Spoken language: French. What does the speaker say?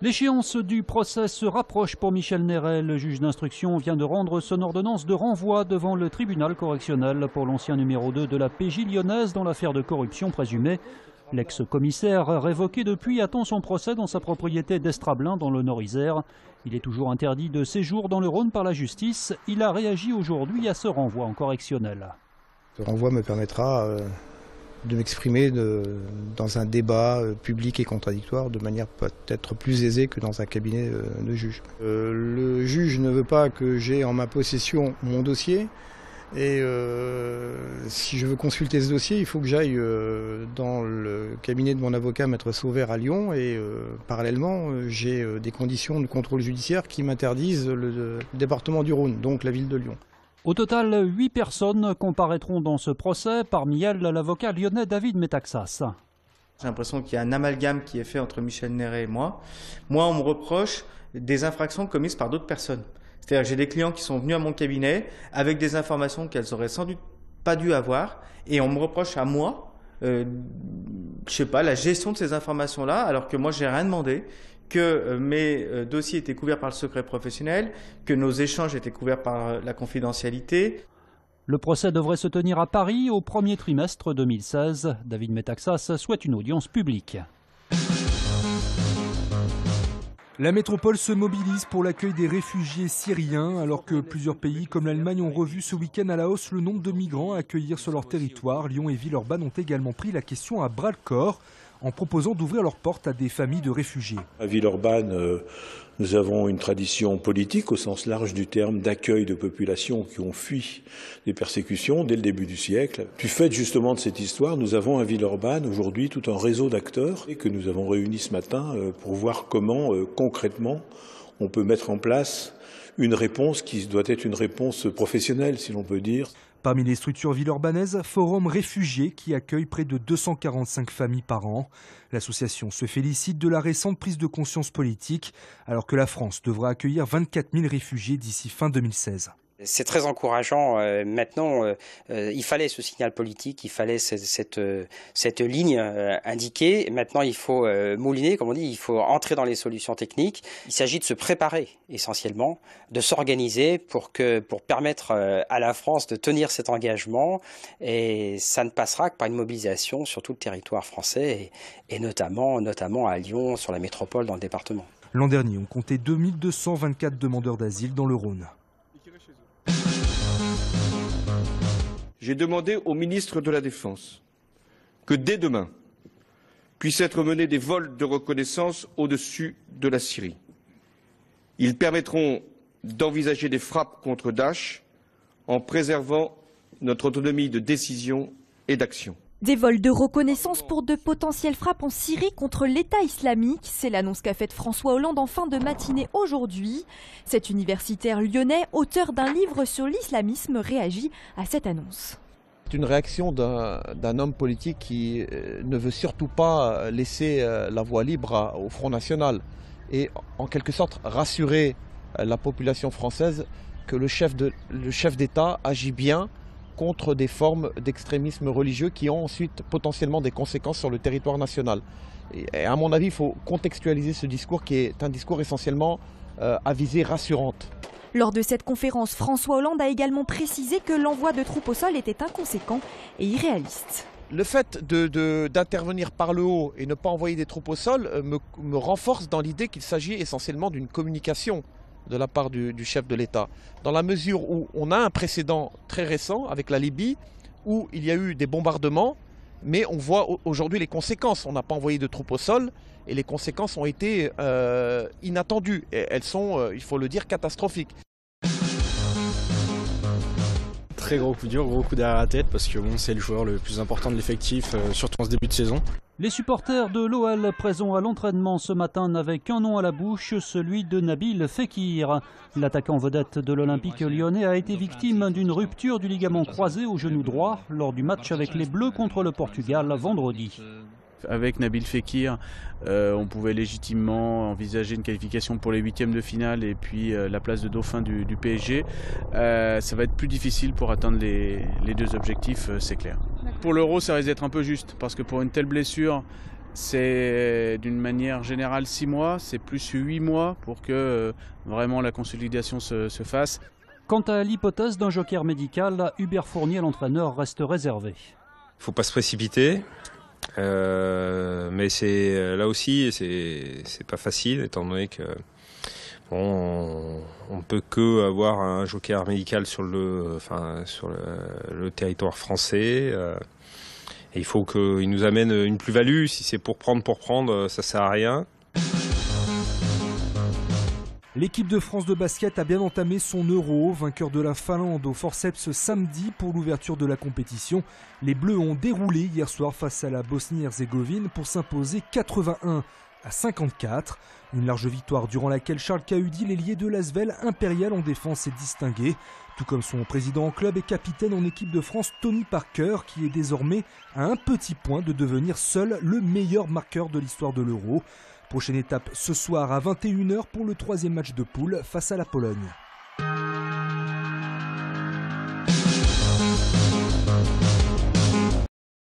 L'échéance du procès se rapproche pour Michel Néret. Le juge d'instruction vient de rendre son ordonnance de renvoi devant le tribunal correctionnel pour l'ancien numéro 2 de la PJ lyonnaise dans l'affaire de corruption présumée. L'ex-commissaire révoqué depuis attend son procès dans sa propriété d'Estrablin dans le Nord-Isère. Il est toujours interdit de séjour dans le Rhône par la justice. Il a réagi aujourd'hui à ce renvoi en correctionnel. Ce renvoi me permettra de m'exprimer dans un débat public et contradictoire de manière peut-être plus aisée que dans un cabinet de juge. Le juge ne veut pas que j'ai en ma possession mon dossier et si je veux consulter ce dossier, il faut que j'aille dans le cabinet de mon avocat Maître Sauvert à Lyon et parallèlement j'ai des conditions de contrôle judiciaire qui m'interdisent le département du Rhône, donc la ville de Lyon. Au total, 8 personnes comparaîtront dans ce procès, parmi elles l'avocat lyonnais David Metaxas. J'ai l'impression qu'il y a un amalgame qui est fait entre Michel Néret et moi. Moi, on me reproche des infractions commises par d'autres personnes. C'est-à-dire que j'ai des clients qui sont venus à mon cabinet avec des informations qu'elles auraient sans doute pas dû avoir, et on me reproche à moi, je sais pas, la gestion de ces informations-là, alors que moi, j'ai rien demandé, que mes dossiers étaient couverts par le secret professionnel, que nos échanges étaient couverts par la confidentialité. Le procès devrait se tenir à Paris au premier trimestre 2016. David Metaxas souhaite une audience publique. La métropole se mobilise pour l'accueil des réfugiés syriens, alors que plusieurs pays comme l'Allemagne ont revu ce week-end à la hausse le nombre de migrants à accueillir sur leur territoire. Lyon et Villeurbanne ont également pris la question à bras-le-corps en proposant d'ouvrir leurs portes à des familles de réfugiés. À Villeurbanne, nous avons une tradition politique au sens large du terme d'accueil de populations qui ont fui des persécutions dès le début du siècle. Du fait justement de cette histoire, nous avons à Villeurbanne aujourd'hui tout un réseau d'acteurs que nous avons réunis ce matin pour voir comment concrètement on peut mettre en place une réponse qui doit être une réponse professionnelle, si l'on peut dire. Parmi les structures villeurbanaises, Forum Réfugiés qui accueille près de 245 familles par an. L'association se félicite de la récente prise de conscience politique, alors que la France devra accueillir 24 000 réfugiés d'ici fin 2016. C'est très encourageant. Maintenant, il fallait ce signal politique, il fallait cette ligne indiquée. Maintenant, il faut mouliner, comme on dit, il faut entrer dans les solutions techniques. Il s'agit de se préparer essentiellement, de s'organiser pour permettre à la France de tenir cet engagement. Et ça ne passera que par une mobilisation sur tout le territoire français et notamment à Lyon, sur la métropole, dans le département. L'an dernier, on comptait 2224 demandeurs d'asile dans le Rhône. J'ai demandé au ministre de la Défense que dès demain puissent être menés des vols de reconnaissance au-dessus de la Syrie. Ils permettront d'envisager des frappes contre Daesh en préservant notre autonomie de décision et d'action. Des vols de reconnaissance pour de potentielles frappes en Syrie contre l'État islamique. C'est l'annonce qu'a faite François Hollande en fin de matinée aujourd'hui. Cet universitaire lyonnais, auteur d'un livre sur l'islamisme, réagit à cette annonce. C'est une réaction d'un homme politique qui ne veut surtout pas laisser la voie libre au Front National et en quelque sorte rassurer la population française que le chef d'État agit bien contre des formes d'extrémisme religieux qui ont ensuite potentiellement des conséquences sur le territoire national. Et à mon avis, il faut contextualiser ce discours qui est un discours essentiellement à visée rassurante. Lors de cette conférence, François Hollande a également précisé que l'envoi de troupes au sol était inconséquent et irréaliste. Le fait d'intervenir par le haut et ne pas envoyer des troupes au sol me renforce dans l'idée qu'il s'agit essentiellement d'une communication de la part du chef de l'État, dans la mesure où on a un précédent très récent avec la Libye, où il y a eu des bombardements, mais on voit aujourd'hui les conséquences. On n'a pas envoyé de troupes au sol, et les conséquences ont été inattendues. Et elles sont, il faut le dire, catastrophiques. Très gros coup dur, gros coup derrière la tête, parce que bon, c'est le joueur le plus important de l'effectif, surtout en ce début de saison. Les supporters de l'OL présents à l'entraînement ce matin n'avaient qu'un nom à la bouche, celui de Nabil Fekir. L'attaquant vedette de l'Olympique lyonnais a été victime d'une rupture du ligament croisé au genou droit lors du match avec les Bleus contre le Portugal vendredi. Avec Nabil Fekir, on pouvait légitimement envisager une qualification pour les huitièmes de finale et puis la place de dauphin du PSG. Ça va être plus difficile pour atteindre les deux objectifs, c'est clair. Pour l'Euro, ça risque d'être un peu juste, parce que pour une telle blessure, C'est d'une manière générale 6 mois, c'est plus 8 mois pour que vraiment la consolidation se fasse. Quant à l'hypothèse d'un joker médical, Hubert Fournier, l'entraîneur, reste réservé. Il ne faut pas se précipiter, mais là aussi, c'est pas facile, étant donné que on ne peut que avoir un joker médical sur le territoire français. Et il faut qu'il nous amène une plus-value. Si c'est pour prendre, ça ne sert à rien. L'équipe de France de basket a bien entamé son Euro, vainqueur de la Finlande au forceps samedi pour l'ouverture de la compétition. Les Bleus ont déroulé hier soir face à la Bosnie-Herzégovine pour s'imposer 81-54. Une large victoire durant laquelle Charles Cahudi, l'ailier de l'Asvel impérial en défense, s'est distingué. Tout comme son président en club et capitaine en équipe de France, Tony Parker, qui est désormais à un petit point de devenir seul le meilleur marqueur de l'histoire de l'Euro. Prochaine étape ce soir à 21h pour le 3e match de poule face à la Pologne.